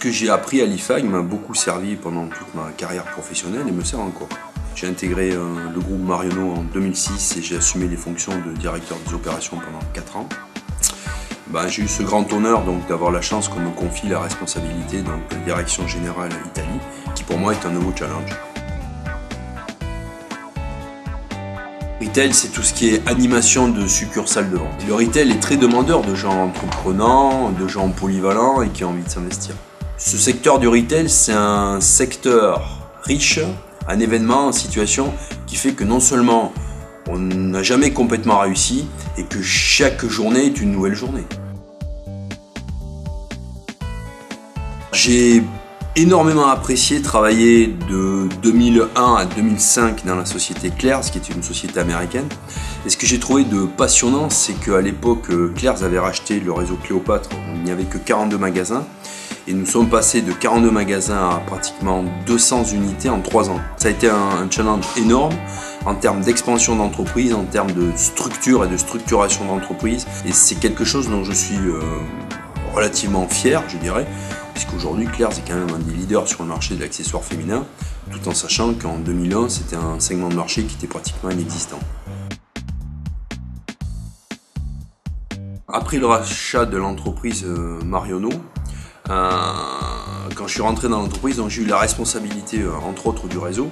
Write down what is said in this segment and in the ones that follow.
que j'ai appris à l'IFAG m'a beaucoup servi pendant toute ma carrière professionnelle et me sert encore. J'ai intégré le groupe Marionneau en 2006 et j'ai assumé les fonctions de directeur des opérations pendant 4 ans. J'ai eu ce grand honneur d'avoir la chance qu'on me confie la responsabilité de la direction générale Italie, qui pour moi est un nouveau challenge. Retail, c'est tout ce qui est animation de succursales de vente. Le retail est très demandeur de gens entreprenants, de gens polyvalents et qui ont envie de s'investir. Ce secteur du retail, c'est un secteur riche, un événement, une situation qui fait que non seulement on n'a jamais complètement réussi et que chaque journée est une nouvelle journée. J'ai énormément apprécié travailler de 2001 à 2005 dans la société Claire's, qui était une société américaine. Et ce que j'ai trouvé de passionnant, c'est qu'à l'époque, Claire's avait racheté le réseau Cléopâtre. Il n'y avait que 42 magasins. Et nous sommes passés de 42 magasins à pratiquement 200 unités en 3 ans. Ça a été un challenge énorme en termes d'expansion d'entreprise, en termes de structure et de structuration d'entreprise. Et c'est quelque chose dont je suis relativement fier, je dirais, puisqu'aujourd'hui Claire's est quand même un des leaders sur le marché de l'accessoire féminin, tout en sachant qu'en 2001, c'était un segment de marché qui était pratiquement inexistant. Après le rachat de l'entreprise Marionneau, quand je suis rentré dans l'entreprise, j'ai eu la responsabilité entre autres du réseau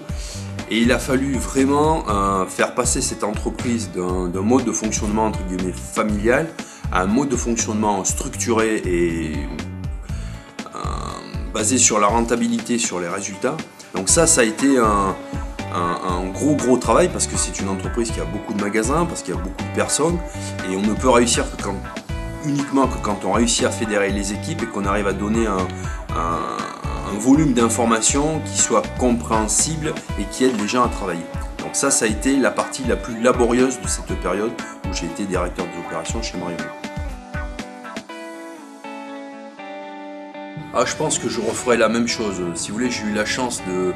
et il a fallu vraiment faire passer cette entreprise d'un mode de fonctionnement entre guillemets familial à un mode de fonctionnement structuré et basé sur la rentabilité, sur les résultats. Donc ça a été un gros travail parce que c'est une entreprise qui a beaucoup de magasins, parce qu'il y a beaucoup de personnes et on ne peut réussir que uniquement quand on réussit à fédérer les équipes et qu'on arrive à donner un volume d'informations qui soit compréhensible et qui aide les gens à travailler. Donc ça a été la partie la plus laborieuse de cette période où j'ai été directeur des opérations chez Marionneau. Je pense que je referai la même chose. Si vous voulez, j'ai eu la chance de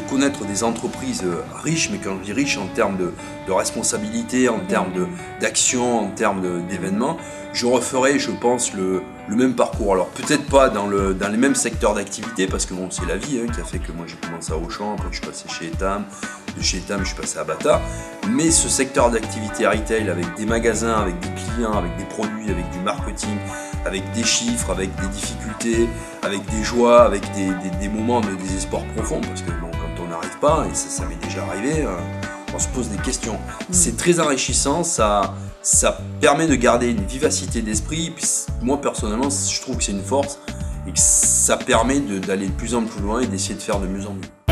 connaître des entreprises riches, mais quand je dis riches en termes de responsabilité, en termes d'action, en termes d'événements, je referai, je pense, le même parcours. Alors peut-être pas dans les mêmes secteurs d'activité, parce que bon, c'est la vie qui a fait que moi j'ai commencé à Auchan, après je suis passé chez Etam, de chez Etam je suis passé à Bata, mais ce secteur d'activité retail avec des magasins, avec des clients, avec des produits, avec du marketing, avec des chiffres, avec des difficultés, avec des joies, avec des moments de désespoir profond, parce que bon, quand on n'arrive pas, et ça m'est déjà arrivé, on se pose des questions. C'est très enrichissant, ça permet de garder une vivacité d'esprit, puis moi personnellement je trouve que c'est une force et que ça permet d'aller de plus en plus loin et d'essayer de faire de mieux en mieux.